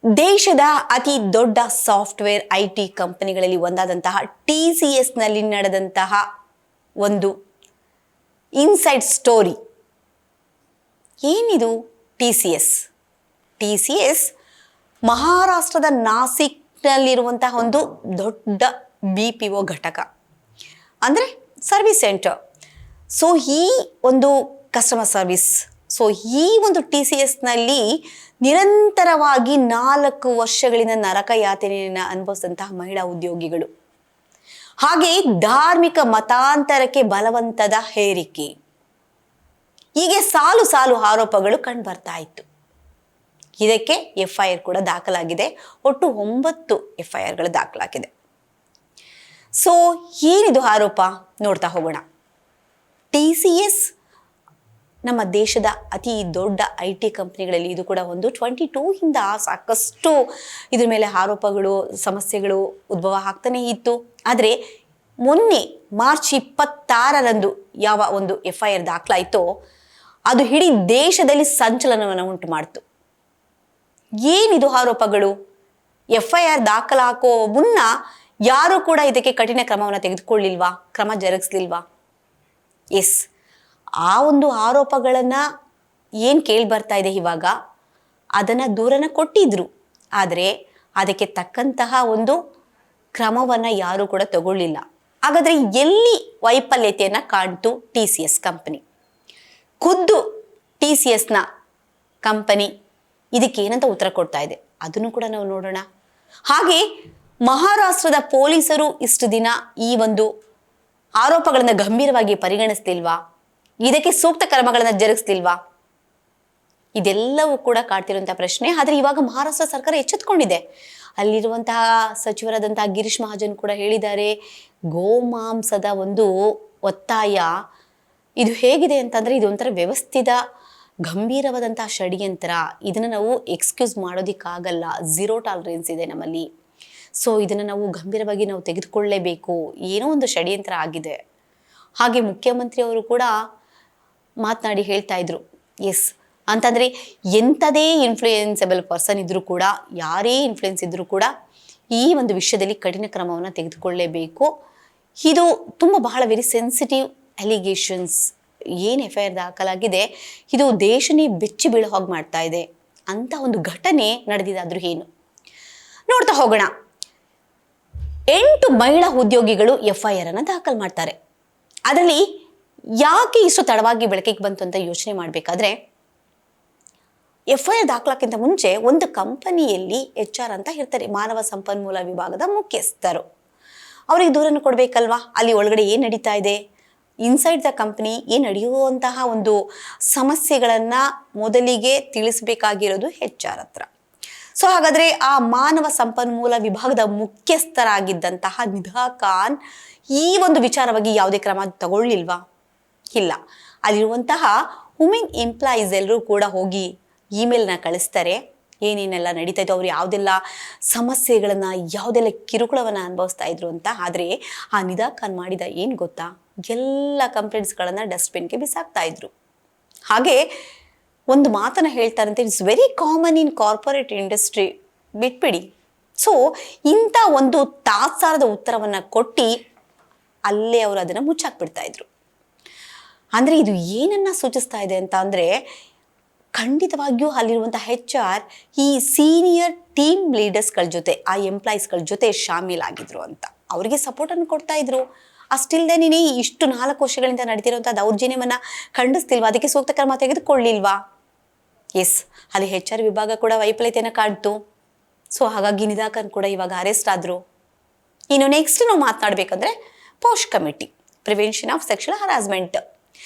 ದೇಶದ ಅತಿ ದೊಡ್ಡ ಸಾಫ್ಟ್ವೇರ್ ಐಟಿ ಕಂಪನಿಗಳಲ್ಲಿ ಒಂದಾದಂತಹ TCS ನಲ್ಲಿ ನಡೆದಂತಹ ಒಂದು ಇನ್ಸೈಡ್ ಸ್ಟೋರಿ. ಏನಿದು TCS? TCS ಮಹಾರಾಷ್ಟ್ರದ ನಾಸಿಕ್ನಲ್ಲಿರುವಂತಹ ಒಂದು ದೊಡ್ಡ BPO ಘಟಕ, ಅಂದರೆ ಸರ್ವಿಸ್ ಸೆಂಟರ್. ಸೊ ಈ ಒಂದು ಕಸ್ಟಮರ್ ಸರ್ವಿಸ್, ಸೊ ಈ ಒಂದು TCSನಲ್ಲಿ ನಿರಂತರವಾಗಿ 4 ವರ್ಷಗಳಿಂದ ನರಕ ಯಾತನೆಯನ್ನು ಅನುಭವಿಸಿದಂತಹ ಮಹಿಳಾ ಉದ್ಯೋಗಿಗಳು, ಹಾಗೆ ಧಾರ್ಮಿಕ ಮತಾಂತರಕ್ಕೆ ಬಲವಂತದ ಹೇರಿಕೆ, ಹೀಗೆ ಸಾಲು ಸಾಲು ಆರೋಪಗಳು ಕಂಡು ಬರ್ತಾ ಇತ್ತು. ಇದಕ್ಕೆ FIR ಕೂಡ ದಾಖಲಾಗಿದೆ. ಒಟ್ಟು 9 FIRಗಳು ದಾಖಲಾಗಿದೆ. ಸೊ ಏನಿದು ಆರೋಪ ನೋಡ್ತಾ ಹೋಗೋಣ. TCS ನಮ್ಮ ದೇಶದ ಅತಿ ದೊಡ್ಡ IT ಕಂಪ್ನಿಗಳಲ್ಲಿ ಇದು ಕೂಡ ಒಂದು. 22 ಸಾಕಷ್ಟು ಇದ್ರ ಮೇಲೆ ಆರೋಪಗಳು, ಸಮಸ್ಯೆಗಳು ಉದ್ಭವ ಆಗ್ತಾನೆ ಇತ್ತು. ಆದರೆ ಮೊನ್ನೆ ಮಾರ್ಚ್ 26ರಂದು ಯಾವ ಒಂದು FIR ದಾಖಲಾಯಿತೋ ಅದು ಇಡೀ ದೇಶದಲ್ಲಿ ಸಂಚಲನವನ್ನು ಉಂಟು ಮಾಡಿತು. ಏನಿದು ಆರೋಪಗಳು? FIR ದಾಖಲಾಕೋ ಮುನ್ನ ಯಾರು ಕೂಡ ಇದಕ್ಕೆ ಕಠಿಣ ಕ್ರಮವನ್ನು ತೆಗೆದುಕೊಳ್ಳಿಲ್ವಾ, ಕ್ರಮ ಜರುಗಿಸ್ಲಿಲ್ವಾ? ಎಸ್, ಆ ಒಂದು ಆರೋಪಗಳನ್ನು ಏನು ಕೇಳಿ ಬರ್ತಾ ಇದೆ ಇವಾಗ, ಅದನ್ನು ದೂರನ ಕೊಟ್ಟಿದ್ರು. ಆದರೆ ಅದಕ್ಕೆ ತಕ್ಕಂತಹ ಒಂದು ಕ್ರಮವನ್ನು ಯಾರೂ ಕೂಡ ತಗೊಳ್ಳಿಲ್ಲ. ಹಾಗಾದರೆ ಎಲ್ಲಿ ವೈಫಲ್ಯತೆಯನ್ನು ಕಾಣ್ತು TCS ಕಂಪನಿ? ಖುದ್ದು TCSನ ಕಂಪನಿ ಇದಕ್ಕೆ ಏನಂತ ಉತ್ತರ ಕೊಡ್ತಾ ಇದೆ ಅದನ್ನು ಕೂಡ ನಾವು ನೋಡೋಣ. ಹಾಗೆ ಮಹಾರಾಷ್ಟ್ರದ ಪೊಲೀಸರು ಇಷ್ಟು ದಿನ ಈ ಒಂದು ಆರೋಪಗಳನ್ನು ಗಂಭೀರವಾಗಿ ಪರಿಗಣಿಸ್ತಿಲ್ವಾ? ಇದಕ್ಕೆ ಸೂಕ್ತ ಕ್ರಮಗಳನ್ನು ಜರುಗಿಸ್ತಿಲ್ವಾ? ಇದೆಲ್ಲವೂ ಕೂಡ ಕಾಡ್ತಿರುವಂತಹ ಪ್ರಶ್ನೆ. ಆದರೆ ಇವಾಗ ಮಹಾರಾಷ್ಟ್ರ ಸರ್ಕಾರ ಎಚ್ಚೆತ್ಕೊಂಡಿದೆ. ಅಲ್ಲಿರುವಂತಹ ಸಚಿವರಾದಂತಹ ಗಿರೀಶ್ ಮಹಾಜನ್ ಕೂಡ ಹೇಳಿದ್ದಾರೆ, ಗೋಮಾಂಸದ ಒಂದು ಒತ್ತಾಯ ಇದು ಹೇಗಿದೆ ಅಂತಂದರೆ ಇದು ಒಂಥರ ವ್ಯವಸ್ಥಿತ ಗಂಭೀರವಾದಂತಹ ಷಡ್ಯಂತ್ರ. ಇದನ್ನು ನಾವು ಎಕ್ಸ್ಕ್ಯೂಸ್ ಮಾಡೋದಕ್ಕಾಗಲ್ಲ. 0 ಟಾಲರೆನ್ಸ್ ಇದೆ ನಮ್ಮಲ್ಲಿ. ಸೊ ಇದನ್ನು ನಾವು ಗಂಭೀರವಾಗಿ ನಾವು ತೆಗೆದುಕೊಳ್ಳಲೇಬೇಕು. ಏನೋ ಒಂದು ಷಡ್ಯಂತ್ರ ಆಗಿದೆ. ಹಾಗೆ ಮುಖ್ಯಮಂತ್ರಿ ಅವರು ಕೂಡ ಮಾತನಾಡಿ ಹೇಳ್ತಾ ಇದ್ರು, ಎಸ್ ಅಂತಂದರೆ ಎಂಥದೇ ಇನ್ಫ್ಲೂಯೆನ್ಸಬಲ್ ಪರ್ಸನ್ ಇದ್ದರೂ ಕೂಡ, ಯಾರೇ ಇನ್ಫ್ಲೂಯೆನ್ಸ್ ಇದ್ದರೂ ಕೂಡ ಈ ಒಂದು ವಿಷಯದಲ್ಲಿ ಕಠಿಣ ಕ್ರಮವನ್ನು ತೆಗೆದುಕೊಳ್ಳಲೇಬೇಕು. ಇದು ತುಂಬ ಬಹಳ ವೆರಿ ಸೆನ್ಸಿಟಿವ್ ಅಲಿಗೇಷನ್ಸ್. ಏನು FIR ದಾಖಲಾಗಿದೆ ಇದು ದೇಶನೇ ಬೆಚ್ಚಿ ಬೀಳೋ ಹಾಗೆ ಮಾಡ್ತಾ ಇದೆ ಅಂತ ಒಂದು ಘಟನೆ ನಡೆದಿದ್ದಾದ್ರೂ ಏನು ನೋಡ್ತಾ ಹೋಗೋಣ. 8 ಮಹಿಳಾ ಉದ್ಯೋಗಿಗಳು FIR ಅನ್ನು ದಾಖಲು ಮಾಡ್ತಾರೆ. ಅದರಲ್ಲಿ ಯಾಕೆ ಇಷ್ಟು ತಡವಾಗಿ ಬೆಳಕಿಗೆ ಬಂತು ಅಂತ ಯೋಚನೆ ಮಾಡಬೇಕಾದ್ರೆ, FIR ದಾಖಲಾಕ್ಕಿಂತ ಮುಂಚೆ ಒಂದು ಕಂಪನಿಯಲ್ಲಿ HR ಅಂತ ಇರ್ತಾರೆ, ಮಾನವ ಸಂಪನ್ಮೂಲ ವಿಭಾಗದ ಮುಖ್ಯಸ್ಥರು. ಅವರಿಗೆ ದೂರನ್ನು ಕೊಡಬೇಕಲ್ವಾ? ಅಲ್ಲಿ ಒಳಗಡೆ ಏನು ನಡೀತಾ ಇದೆ, ಇನ್ಸೈಡ್ ದ ಕಂಪನಿ ಏನು ನಡೆಯುವಂತಹ ಒಂದು ಸಮಸ್ಯೆಗಳನ್ನು ಮೊದಲಿಗೆ ತಿಳಿಸಬೇಕಾಗಿರೋದು HR ಹತ್ರ. ಸೊ ಹಾಗಾದರೆ ಆ ಮಾನವ ಸಂಪನ್ಮೂಲ ವಿಭಾಗದ ಮುಖ್ಯಸ್ಥರಾಗಿದ್ದಂತಹ ನಿಧಾ ಖಾನ್ ಈ ಒಂದು ವಿಚಾರವಾಗಿ ಯಾವುದೇ ಕ್ರಮ ತಗೊಳ್ಳಿಲ್ವಾ? ಇಲ್ಲ. ಅಲ್ಲಿರುವಂತಹ ವುಮೆನ್ ಎಂಪ್ಲಾಯೀಸ್ ಎಲ್ಲರೂ ಕೂಡ ಹೋಗಿ ಇಮೇಲ್ನ ಕಳಿಸ್ತಾರೆ. ಏನೇನೆಲ್ಲ ನಡೀತಾ ಇತ್ತು, ಅವ್ರು ಯಾವುದೆಲ್ಲ ಸಮಸ್ಯೆಗಳನ್ನು, ಯಾವುದೆಲ್ಲ ಕಿರುಕುಳವನ್ನು ಅನುಭವಿಸ್ತಾ ಇದ್ರು ಅಂತ. ಆದರೆ ಆ ನಿಧಾ ಖಾನ್ ಮಾಡಿದ ಏನು ಗೊತ್ತಾ, ಎಲ್ಲ ಕಂಪ್ಲೇಂಟ್ಸ್ಗಳನ್ನು ಡಸ್ಟ್ಬಿನ್ಗೆ ಬಿಸಾಕ್ತಾ ಇದ್ರು. ಹಾಗೆ ಒಂದು ಮಾತನ್ನು ಹೇಳ್ತಾರಂತೆ, it's very common in corporate industry, ಬಿಟ್ಬಿಡಿ. ಸೊ ಇಂಥ ಒಂದು ತಾತ್ಸಾರದ ಉತ್ತರವನ್ನು ಕೊಟ್ಟು ಅಲ್ಲೇ ಅವರು ಅದನ್ನು ಮುಚ್ಚಾಕ್ಬಿಡ್ತಾ ಇದ್ರು. ಅಂದರೆ ಇದು ಏನನ್ನ ಸೂಚಿಸ್ತಾ ಇದೆ ಅಂತ ಅಂದರೆ, ಖಂಡಿತವಾಗಿಯೂ ಅಲ್ಲಿರುವಂಥ HR ಈ ಸೀನಿಯರ್ ಟೀಮ್ ಲೀಡರ್ಸ್ಗಳ ಜೊತೆ, ಆ ಎಂಪ್ಲಾಯೀಸ್ಗಳ ಜೊತೆ ಶಾಮೀಲಾಗಿದ್ರು ಅಂತ, ಅವರಿಗೆ ಸಪೋರ್ಟನ್ನು ಕೊಡ್ತಾ ಇದ್ರು. ಅಷ್ಟಿಲ್ಲದೆ ನೀನು ಇಷ್ಟು 4 ವರ್ಷಗಳಿಂದ ನಡೀತಿರುವಂಥ ದೌರ್ಜನ್ಯವನ್ನು ಖಂಡಿಸ್ತಿಲ್ವಾ? ಅದಕ್ಕೆ ಸೂಕ್ತ ಕ್ರಮ ತೆಗೆದುಕೊಳ್ಳಿಲ್ವಾ? ಎಸ್, ಅಲ್ಲಿ HR ವಿಭಾಗ ಕೂಡ ವೈಫಲ್ಯತೆಯನ್ನು ಕಾಡ್ತು. ಸೊ ಹಾಗಾಗಿ ನಿಧಾ ಖಾನ್ ಕೂಡ ಇವಾಗ ಅರೆಸ್ಟ್ ಆದರು. ಇನ್ನು ನೆಕ್ಸ್ಟ್ ನಾವು ಮಾತನಾಡಬೇಕಂದ್ರೆ POSH committee, prevention of sexual harassment.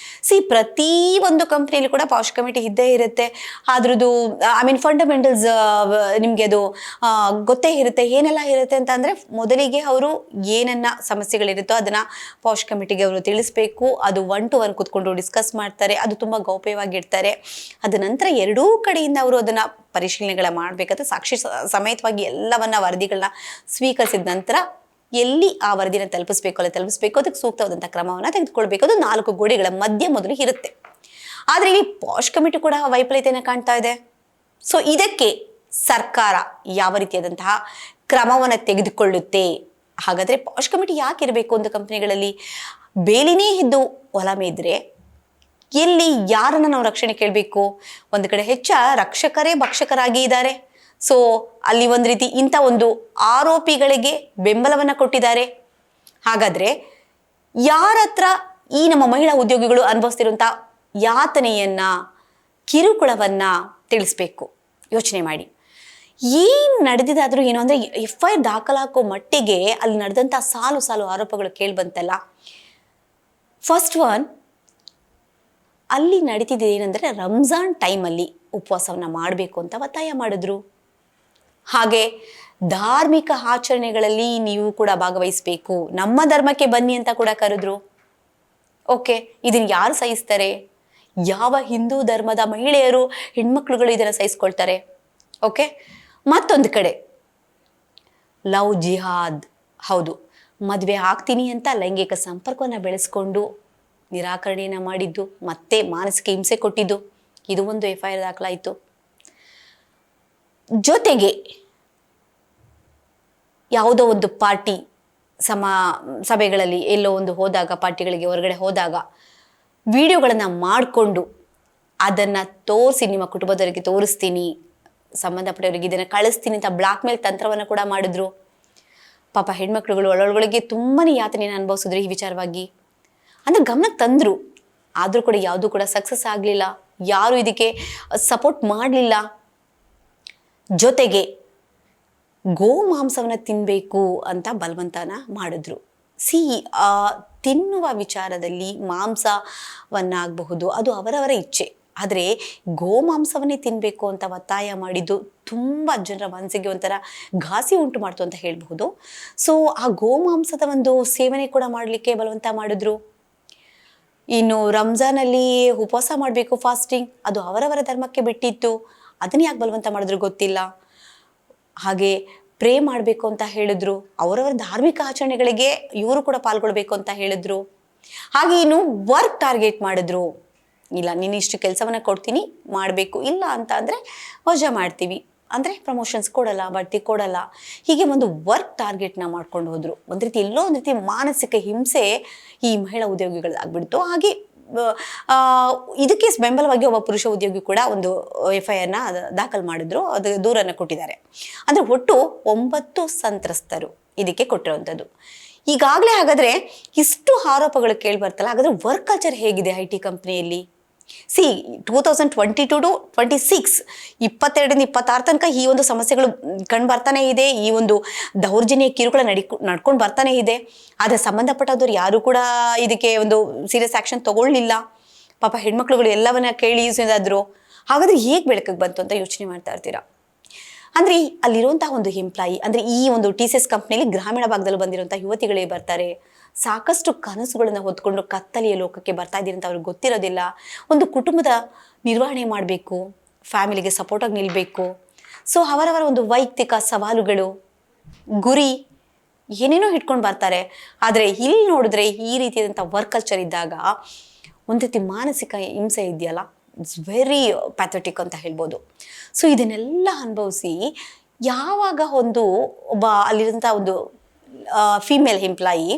ಪ್ರತಿ ಒಂದು ಕಂಪ್ನಿಯಲ್ಲಿ ಕೂಡ ಪಾಶ್ ಕಮಿಟಿ ಇದ್ದೇ ಇರುತ್ತೆ. ಅದ್ರದ್ದು ಫಂಡಮೆಂಟಲ್ಸ್ ನಿಮಗೆ ಅದು ಗೊತ್ತೇ ಇರುತ್ತೆ. ಏನೆಲ್ಲ ಇರುತ್ತೆ ಅಂತ ಅಂದರೆ, ಮೊದಲಿಗೆ ಅವರು ಏನನ್ನ ಸಮಸ್ಯೆಗಳಿರುತ್ತೋ ಅದನ್ನು ಪಾಶ್ ಕಮಿಟಿಗೆ ಅವರು ತಿಳಿಸ್ಬೇಕು. ಅದು 1 to 1 ಕೂತ್ಕೊಂಡು ಡಿಸ್ಕಸ್ ಮಾಡ್ತಾರೆ. ಅದು ತುಂಬ ಗೌಪ್ಯವಾಗಿರ್ತಾರೆ. ಅದ ನಂತರ ಎರಡೂ ಕಡೆಯಿಂದ ಅವರು ಅದನ್ನು ಪರಿಶೀಲನೆಗಳ ಮಾಡಬೇಕಾದ್ರೆ ಸಾಕ್ಷಿ ಸಮೇತವಾಗಿ ಎಲ್ಲವನ್ನ ವರದಿಗಳನ್ನ ಸ್ವೀಕರಿಸಿದ ನಂತರ ಎಲ್ಲಿ ಆ ವರದಿನ ತಲುಪಿಸಬೇಕು ಅದಕ್ಕೆ ಸೂಕ್ತವಾದಂಥ ಕ್ರಮವನ್ನು ತೆಗೆದುಕೊಳ್ಬೇಕು. ಅದು 4 ಗೋಡೆಗಳ ಮಧ್ಯೆ ಮೊದಲು ಇರುತ್ತೆ. ಆದರೆ ಇಲ್ಲಿ ಪಾಶ್ ಕಮಿಟಿ ಕೂಡ ವೈಫಲ್ಯತೆಯನ್ನು ಕಾಣ್ತಾ ಇದೆ. ಸೊ ಇದಕ್ಕೆ ಸರ್ಕಾರ ಯಾವ ರೀತಿಯಾದಂತಹ ಕ್ರಮವನ್ನು ತೆಗೆದುಕೊಳ್ಳುತ್ತೆ? ಹಾಗಾದರೆ ಪಾಶ್ ಕಮಿಟಿ ಯಾಕೆ ಇರಬೇಕು ಒಂದು ಕಂಪ್ನಿಗಳಲ್ಲಿ? ಬೇಲಿನೇ ಇದ್ದು ಹೊಲ ಮೇದ್ರೆ ಎಲ್ಲಿ ಯಾರನ್ನು ನಾವು ರಕ್ಷಣೆ ಕೇಳಬೇಕು? ಒಂದು ಕಡೆ ರಕ್ಷಕರೇ ಭಕ್ಷಕರಾಗಿ ಇದ್ದಾರೆ. ಸೊ ಅಲ್ಲಿ ಒಂದು ರೀತಿ ಇಂಥ ಒಂದು ಆರೋಪಿಗಳಿಗೆ ಬೆಂಬಲವನ್ನು ಕೊಟ್ಟಿದ್ದಾರೆ. ಹಾಗಾದರೆ ಯಾರ ಹತ್ರ ಈ ನಮ್ಮ ಮಹಿಳಾ ಉದ್ಯೋಗಿಗಳು ಅನುಭವಿಸ್ತಿರುವಂಥ ಯಾತನೆಯನ್ನು, ಕಿರುಕುಳವನ್ನು ತಿಳಿಸ್ಬೇಕು? ಯೋಚನೆ ಮಾಡಿ. ಏನು ನಡೆದಿದ್ದಾದರೂ ಏನು ಅಂದರೆ FIR ದಾಖಲಾಕೋ ಮಟ್ಟಿಗೆ ಅಲ್ಲಿ ನಡೆದಂಥ ಸಾಲು ಸಾಲು ಆರೋಪಗಳು ಕೇಳಿ ಬಂತಲ್ಲ. ಫಸ್ಟ್ ಒನ್, ಅಲ್ಲಿ ನಡೀತಿದೆ ಏನಂದರೆ ರಂಜಾನ್ ಟೈಮಲ್ಲಿ ಉಪವಾಸವನ್ನು ಮಾಡಬೇಕು ಅಂತ ಒತ್ತಾಯ ಮಾಡಿದ್ರು. ಹಾಗೆ ಧಾರ್ಮಿಕ ಆಚರಣೆಗಳಲ್ಲಿ ನೀವು ಕೂಡ ಭಾಗವಹಿಸಬೇಕು, ನಮ್ಮ ಧರ್ಮಕ್ಕೆ ಬನ್ನಿ ಅಂತ ಕೂಡ ಕರೆದ್ರು. ಓಕೆ, ಇದನ್ನು ಯಾರು ಸಹಿಸ್ತಾರೆ? ಯಾವ ಹಿಂದೂ ಧರ್ಮದ ಮಹಿಳೆಯರು, ಹೆಣ್ಮಕ್ಳುಗಳು ಇದನ್ನು ಸಹಿಸ್ಕೊಳ್ತಾರೆ? ಓಕೆ, ಮತ್ತೊಂದು ಕಡೆ ಲವ್ ಜಿಹಾದ್. ಹೌದು, ಮದುವೆ ಆಗ್ತೀನಿ ಅಂತ ಲೈಂಗಿಕ ಸಂಪರ್ಕವನ್ನು ಬೆಳೆಸ್ಕೊಂಡು ನಿರಾಕರಣೆಯನ್ನು ಮಾಡಿದ್ದು, ಮತ್ತೆ ಮಾನಸಿಕ ಹಿಂಸೆ ಕೊಟ್ಟಿದ್ದು, ಇದು ಒಂದು FIR ದಾಖಲಾಯಿತು. ಜೊತೆಗೆ ಯಾವುದೋ ಒಂದು ಪಾರ್ಟಿ ಸಭೆಗಳಲ್ಲಿ ಎಲ್ಲೋ ಒಂದು ಹೋದಾಗ, ಪಾರ್ಟಿಗಳಿಗೆ ಹೊರಗಡೆ ಹೋದಾಗ ವಿಡಿಯೋಗಳನ್ನು ಮಾಡಿಕೊಂಡು ಅದನ್ನು ತೋರಿಸಿ ನಿಮ್ಮ ಕುಟುಂಬದವರಿಗೆ ತೋರಿಸ್ತೀನಿ, ಸಂಬಂಧಪಟ್ಟವರಿಗೆ ಇದನ್ನು ಕಳಿಸ್ತೀನಿ ಅಂತ ಬ್ಲಾಕ್ ಮೇಲ್ ತಂತ್ರವನ್ನು ಕೂಡ ಮಾಡಿದ್ರು. ಪಾಪ ಹೆಣ್ಮಕ್ಳುಗಳು ಒಳೊಳಗೆ ತುಂಬಾ ಯಾತನೆಯನ್ನು ಅನುಭವಿಸಿದ್ರು ಈ ವಿಚಾರವಾಗಿ. ಅಂದರೆ ಗಮನಕ್ಕೆ ತಂದರು, ಆದರೂ ಕೂಡ ಯಾವುದೂ ಕೂಡ ಸಕ್ಸಸ್ ಆಗಲಿಲ್ಲ, ಯಾರು ಇದಕ್ಕೆ ಸಪೋರ್ಟ್ ಮಾಡಲಿಲ್ಲ. ಜೊತೆಗೆ ಗೋಮಾಂಸವನ್ನು ತಿನ್ನಬೇಕು ಅಂತ ಬಲವಂತನ ಮಾಡಿದ್ರು. ತಿನ್ನುವ ವಿಚಾರದಲ್ಲಿ ಮಾಂಸವನ್ನಾಗಬಹುದು, ಅದು ಅವರವರ ಇಚ್ಛೆ. ಆದರೆ ಗೋಮಾಂಸವನ್ನೇ ತಿನ್ನಬೇಕು ಅಂತ ಒತ್ತಾಯ ಮಾಡಿದ್ದು ತುಂಬ ಜನರ ಮನಸ್ಸಿಗೆ ಒಂಥರ ಘಾಸಿ ಉಂಟು ಮಾಡ್ತು ಅಂತ ಹೇಳಬಹುದು. ಸೊ ಆ ಗೋಮಾಂಸದ ಒಂದು ಸೇವನೆ ಕೂಡ ಮಾಡಲಿಕ್ಕೆ ಬಲವಂತ ಮಾಡಿದ್ರು. ಇನ್ನು ರಂಜಾನಲ್ಲಿ ಉಪವಾಸ ಮಾಡಬೇಕು, ಫಾಸ್ಟಿಂಗ್, ಅದು ಅವರವರ ಧರ್ಮಕ್ಕೆ ಬಿಟ್ಟಿತ್ತು, ಅದನ್ನ ಯಾಕೆ ಬಲವಂತ ಮಾಡಿದ್ರು ಗೊತ್ತಿಲ್ಲ. ಹಾಗೆ ಪ್ರೇ ಮಾಡಬೇಕು ಅಂತ ಹೇಳಿದ್ರು, ಅವರವರ ಧಾರ್ಮಿಕ ಆಚರಣೆಗಳಿಗೆ ಇವರು ಕೂಡ ಪಾಲ್ಗೊಳ್ಬೇಕು ಅಂತ ಹೇಳಿದ್ರು. ಹಾಗೆ ಇನ್ನು ವರ್ಕ್ ಟಾರ್ಗೆಟ್ ಮಾಡಿದ್ರು. ಇಲ್ಲ, ನೀನು ಇಷ್ಟು ಕೆಲಸವನ್ನು ಕೊಡ್ತೀನಿ, ಮಾಡಬೇಕು, ಇಲ್ಲ ಅಂತ ಅಂದರೆ ವಜಾ ಮಾಡ್ತೀವಿ, ಅಂದರೆ ಪ್ರಮೋಷನ್ಸ್ ಕೊಡಲ್ಲ, ಬಡ್ತಿ ಕೊಡಲ್ಲ. ಹೀಗೆ ಒಂದು ವರ್ಕ್ ಟಾರ್ಗೆಟ್ನ ಮಾಡ್ಕೊಂಡು ಹೋದರು. ಒಂದು ರೀತಿ ಎಲ್ಲೋ ಒಂದು ರೀತಿ ಮಾನಸಿಕ ಹಿಂಸೆ ಈ ಮಹಿಳಾ ಉದ್ಯೋಗಿಗಳಾಗ್ಬಿಡ್ತು. ಹಾಗೆ ಇದಕ್ಕೆ ಬೆಂಬಲವಾಗಿ ಒಬ್ಬ ಪುರುಷ ಉದ್ಯೋಗಿ ಕೂಡ ಒಂದು FIRನ ದಾಖಲು ಮಾಡಿದ್ರು, ಅದು ದೂರನ್ನು ಕೊಟ್ಟಿದ್ದಾರೆ. ಅಂದರೆ ಒಟ್ಟು 9 ಸಂತ್ರಸ್ತರು ಇದಕ್ಕೆ ಕೊಟ್ಟಿರುವಂಥದ್ದು. ಈಗಾಗಲೇ ಹಾಗಾದರೆ ಇಷ್ಟು ಆರೋಪಗಳು ಕೇಳಿ ಬರ್ತಲ್ಲ, ಹಾಗಾದರೆ ವರ್ಕ್ ಕಲ್ಚರ್ ಹೇಗಿದೆ IT ಕಂಪ್ನಿಯಲ್ಲಿ? 2022 to 26, 22ರಿಂದ 26 ತನಕ ಈ ಒಂದು ಸಮಸ್ಯೆಗಳು ಕಂಡು ಬರ್ತಾನೆ ಇದೆ. ಈ ಒಂದು ದೌರ್ಜನ್ಯ ಕಿರುಕುಳ ನಡ್ಕೊಂಡು ಬರ್ತಾನೆ ಇದೆ. ಆದರೆ ಸಂಬಂಧಪಟ್ಟವ್ರು ಯಾರು ಕೂಡ ಇದಕ್ಕೆ ಒಂದು ಸೀರಿಯಸ್ ಆ್ಯಕ್ಷನ್ ತಗೊಳ್ಳಿಲ್ಲ. ಪಾಪ ಹೆಣ್ಮಕ್ಳುಗಳು ಎಲ್ಲವನ್ನ ಕೇಳಿ ಯೂಸಿದಾದ್ರು. ಹಾಗಾದರೆ ಹೇಗೆ ಬೆಳಕಿಗೆ ಬಂತು ಅಂತ ಯೋಚನೆ ಮಾಡ್ತಾ ಇರ್ತೀರಾ. ಅಂದರೆ ಅಲ್ಲಿರುವಂತಹ ಒಂದು ಎಂಪ್ಲಾಯಿ, ಅಂದರೆ ಈ ಒಂದು TCS ಕಂಪ್ನಿಯಲ್ಲಿ ಗ್ರಾಮೀಣ ಭಾಗದಲ್ಲಿ ಬಂದಿರುವಂಥ ಯುವತಿಗಳೇ ಬರ್ತಾರೆ. ಸಾಕಷ್ಟು ಕನಸುಗಳನ್ನು ಹೊತ್ಕೊಂಡು ಕತ್ತಲೆಯ ಲೋಕಕ್ಕೆ ಬರ್ತಾ ಇದ್ದೀರಿ ಅಂತ ಅವ್ರಿಗೆ ಗೊತ್ತಿರೋದಿಲ್ಲ. ಒಂದು ಕುಟುಂಬದ ನಿರ್ವಹಣೆ ಮಾಡಬೇಕು, ಫ್ಯಾಮಿಲಿಗೆ ಸಪೋರ್ಟಾಗಿ ನಿಲ್ಲಬೇಕು. ಸೊ ಅವರವರ ಒಂದು ವೈಯಕ್ತಿಕ ಸವಾಲುಗಳು, ಗುರಿ ಏನೇನೋ ಇಟ್ಕೊಂಡು ಬರ್ತಾರೆ. ಆದರೆ ಇಲ್ಲಿ ನೋಡಿದ್ರೆ ಈ ರೀತಿಯಾದಂಥ ವರ್ಕ್ ಕಲ್ಚರ್ ಇದ್ದಾಗ ಒಂದು ರೀತಿ ಮಾನಸಿಕ ಹಿಂಸೆ ಇದೆಯಲ್ಲ, ಇಟ್ಸ್ ವೆರಿ ಪ್ಯಾಥೆಟಿಕ್ ಅಂತ ಹೇಳ್ಬೋದು. ಸೊ ಇದನ್ನೆಲ್ಲ ಅನುಭವಿಸಿ ಯಾವಾಗ ಒಬ್ಬ ಅಲ್ಲಿರೋಂಥ ಒಂದು ಫೀಮೇಲ್ ಎಂಪ್ಲಾಯಿ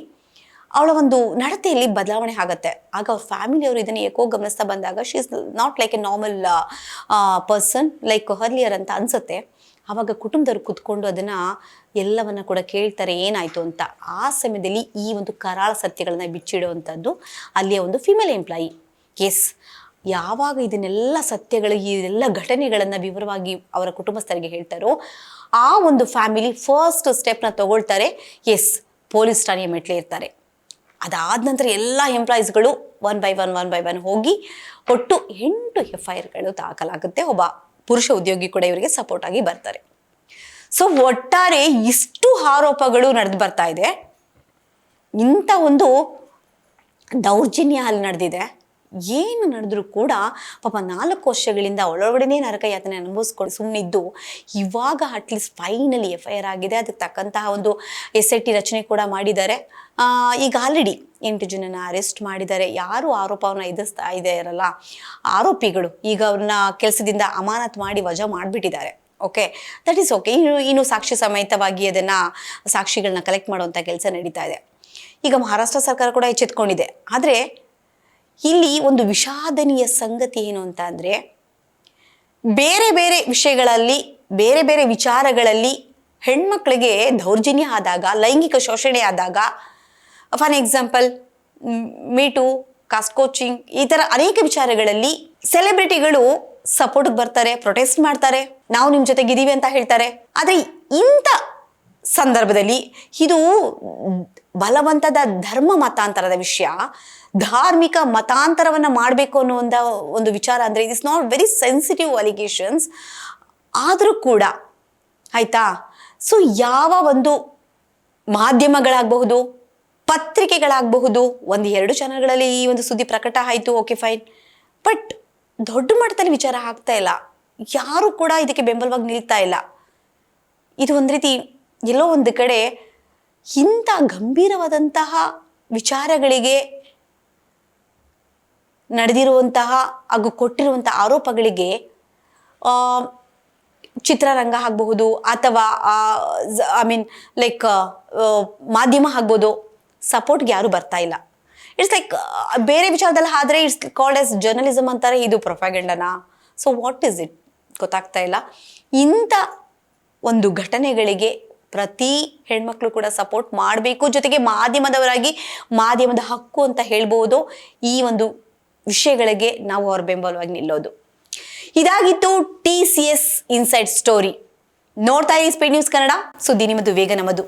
ಅವಳ ಒಂದು ನಡತೆಯಲ್ಲಿ ಬದಲಾವಣೆ ಆಗುತ್ತೆ. ಆಗ ಅವ್ರ ಫ್ಯಾಮಿಲಿಯವರು ಇದನ್ನು ಏಕೋ ಗಮನಿಸ್ತಾ ಬಂದಾಗ she is not like a normal person like earlier ಅಂತ ಅನಿಸುತ್ತೆ. ಆವಾಗ ಕುಟುಂಬದವ್ರು ಕೂತ್ಕೊಂಡು ಅದನ್ನು ಎಲ್ಲವನ್ನ ಕೂಡ ಕೇಳ್ತಾರೆ ಏನಾಯಿತು ಅಂತ. ಆ ಸಮಯದಲ್ಲಿ ಈ ಒಂದು ಕರಾಳ ಸತ್ಯಗಳನ್ನ ಬಿಚ್ಚಿಡುವಂಥದ್ದು ಅಲ್ಲಿಯ ಒಂದು ಫಿಮೇಲ್ ಎಂಪ್ಲಾಯಿ. ಎಸ್, ಯಾವಾಗ ಇದನ್ನೆಲ್ಲ ಸತ್ಯಗಳು, ಈ ಎಲ್ಲ ಘಟನೆಗಳನ್ನು ವಿವರವಾಗಿ ಅವರ ಕುಟುಂಬಸ್ಥರಿಗೆ ಹೇಳ್ತಾರೋ ಆ ಒಂದು ಫ್ಯಾಮಿಲಿ ಫಸ್ಟ್ ಸ್ಟೆಪ್ನ ತಗೊಳ್ತಾರೆ. ಎಸ್, ಪೊಲೀಸ್ ಠಾಣೆಯ ಮೆಟ್ಲೆ ಇರ್ತಾರೆ. ಅದಾದ ನಂತರ ಎಲ್ಲ ಎಂಪ್ಲಾಯೀಸ್ಗಳು ಒನ್ ಬೈ ಒನ್ ಹೋಗಿ ಒಟ್ಟು 8 FIRಗಳು ದಾಖಲಾಗುತ್ತೆ. ಒಬ್ಬ ಪುರುಷ ಉದ್ಯೋಗಿ ಕೂಡ ಇವರಿಗೆ ಸಪೋರ್ಟ್ ಆಗಿ ಬರ್ತಾರೆ. ಸೊ ಒಟ್ಟಾರೆ ಇಷ್ಟು ಆರೋಪಗಳು ನಡೆದು ಬರ್ತಾ ಇದೆ. ಇಂಥ ಒಂದು ದೌರ್ಜನ್ಯ ಅಲ್ಲಿ ನಡೆದಿದೆ. ಏನು ನಡೆದ್ರೂ ಕೂಡ ಪಾಪ 4 ವರ್ಷಗಳಿಂದ ಒಳಗಡೆನೇ ನರಕ ಯಾತನೆ ಅನುಭವಿಸ್ಕೊಂಡು ಸುಮ್ಮನಿದ್ದು ಇವಾಗ ಅಟ್ಲೀಸ್ಟ್ ಫೈನಲಿ FIR ಆಗಿದೆ. ಅದಕ್ಕೆ ತಕ್ಕಂತಹ ಒಂದು SIT ರಚನೆ ಕೂಡ ಮಾಡಿದ್ದಾರೆ. ಈಗ ಆಲ್ರೆಡಿ 8 ಜನನ ಅರೆಸ್ಟ್ ಮಾಡಿದ್ದಾರೆ. ಯಾರು ಆರೋಪವನ್ನು ಎದುರಿಸ್ತಾ ಇದ್ದಾರಲ್ಲ ಆರೋಪಿಗಳು, ಈಗ ಅವ್ರನ್ನ ಕೆಲಸದಿಂದ ಅಮಾನತ್ ಮಾಡಿ ವಜಾ ಮಾಡಿಬಿಟ್ಟಿದ್ದಾರೆ. Okay, that is okay. ಇನ್ನು ಸಾಕ್ಷಿ ಸಮೇತವಾಗಿ ಅದನ್ನು ಸಾಕ್ಷಿಗಳನ್ನ ಕಲೆಕ್ಟ್ ಮಾಡುವಂಥ ಕೆಲಸ ನಡೀತಾ ಇದೆ. ಈಗ ಮಹಾರಾಷ್ಟ್ರ ಸರ್ಕಾರ ಕೂಡ ಎಚ್ಚೆತ್ಕೊಂಡಿದೆ. ಆದರೆ ಇಲ್ಲಿ ಒಂದು ವಿಷಾದನೀಯ ಸಂಗತಿ ಏನು ಅಂತ ಅಂದರೆ, ಬೇರೆ ಬೇರೆ ವಿಷಯಗಳಲ್ಲಿ, ಬೇರೆ ಬೇರೆ ವಿಚಾರಗಳಲ್ಲಿ ಹೆಣ್ಮಕ್ಳಿಗೆ ದೌರ್ಜನ್ಯ ಆದಾಗ, ಲೈಂಗಿಕ ಶೋಷಣೆ ಆದಾಗ, ಫಾರ್ ಎಕ್ಸಾಂಪಲ್ ಮೀಟು, ಕಾಸ್ಟ್ ಕೋಚಿಂಗ್, ಈ ಥರ ಅನೇಕ ವಿಚಾರಗಳಲ್ಲಿ ಸೆಲೆಬ್ರಿಟಿಗಳು ಸಪೋರ್ಟ್ಗೆ ಬರ್ತಾರೆ, ಪ್ರೊಟೆಸ್ಟ್ ಮಾಡ್ತಾರೆ, ನಾವು ನಿಮ್ಮ ಜೊತೆಗಿದ್ದೀವಿ ಅಂತ ಹೇಳ್ತಾರೆ. ಆದರೆ ಇಂಥ ಸಂದರ್ಭದಲ್ಲಿ ಇದು ಬಲವಂತದ ಧರ್ಮ ಮತಾಂತರದ ವಿಷಯ, ಧಾರ್ಮಿಕ ಮತಾಂತರವನ್ನು ಮಾಡಬೇಕು ಅನ್ನೋ ಒಂದು ವಿಚಾರ ಅಂದರೆ it is not very sensitive allegations. ಆದರೂ ಕೂಡ ಆಯಿತಾ, ಸೊ ಯಾವ ಒಂದು ಮಾಧ್ಯಮಗಳಾಗಬಹುದು, ಪತ್ರಿಕೆಗಳಾಗಬಹುದು, 1-2 ಚಾನಲ್ಗಳಲ್ಲಿ ಈ ಒಂದು ಸುದ್ದಿ ಪ್ರಕಟ ಆಯಿತು, ಓಕೆ ಫೈನ್. ಬಟ್ ದೊಡ್ಡ ಮಟ್ಟದಲ್ಲಿ ವಿಚಾರ ಆಗ್ತಾ ಇಲ್ಲ, ಯಾರು ಕೂಡ ಇದಕ್ಕೆ ಬೆಂಬಲವಾಗಿ ನಿಲ್ತಾ ಇಲ್ಲ. ಇದು ಒಂದು ರೀತಿ ಎಲ್ಲೋ ಒಂದು ಕಡೆ ಇಂಥ ಗಂಭೀರವಾದಂತಹ ವಿಚಾರಗಳಿಗೆ ನಡೆದಿರುವಂತಹ ಹಾಗೂ ಕೊಟ್ಟಿರುವಂಥ ಆರೋಪಗಳಿಗೆ ಚಿತ್ರರಂಗ ಆಗಬಹುದು ಅಥವಾ ಲೈಕ್ ಮಾಧ್ಯಮ ಆಗ್ಬೋದು, ಸಪೋರ್ಟ್ಗೆ ಯಾರು ಬರ್ತಾ ಇಲ್ಲ. ಇಟ್ಸ್ ಲೈಕ್ ಬೇರೆ ವಿಚಾರದಲ್ಲಿ ಆದರೆ ಇಟ್ಸ್ ಕಾಲ್ಡ್ ಆಸ್ ಜರ್ನಲಿಸಮ್ ಅಂತಾರೆ, ಇದು ಪ್ರೊಫಾಗಂಡನಾ? ಸೊ ವಾಟ್ ಈಸ್ ಇಟ್ ಗೊತ್ತಾಗ್ತಾ ಇಲ್ಲ. ಇಂಥ ಒಂದು ಘಟನೆಗಳಿಗೆ ಪ್ರತಿ ಹೆಣ್ಮಕ್ಳು ಕೂಡ ಸಪೋರ್ಟ್ ಮಾಡಬೇಕು. ಜೊತೆಗೆ ಮಾಧ್ಯಮದವರಾಗಿ ಮಾಧ್ಯಮದ ಹಕ್ಕು ಅಂತ ಹೇಳ್ಬೋದು, ಈ ಒಂದು ವಿಷಯಗಳಿಗೆ ನಾವು ಅವ್ರ ಬೆಂಬಲವಾಗಿ ನಿಲ್ಲೋದು. ಇದಾಗಿತ್ತು TCS ಇನ್ಸೈಡ್ ಸ್ಟೋರಿ. ನೋಡ್ತಾ ಇರಿ ಸ್ಪೀಡ್ ನ್ಯೂಸ್ ಕನ್ನಡ, ಸುದ್ದಿ ನಿಮ್ಮದು, ವೇಗ ನಮ್ಮದು.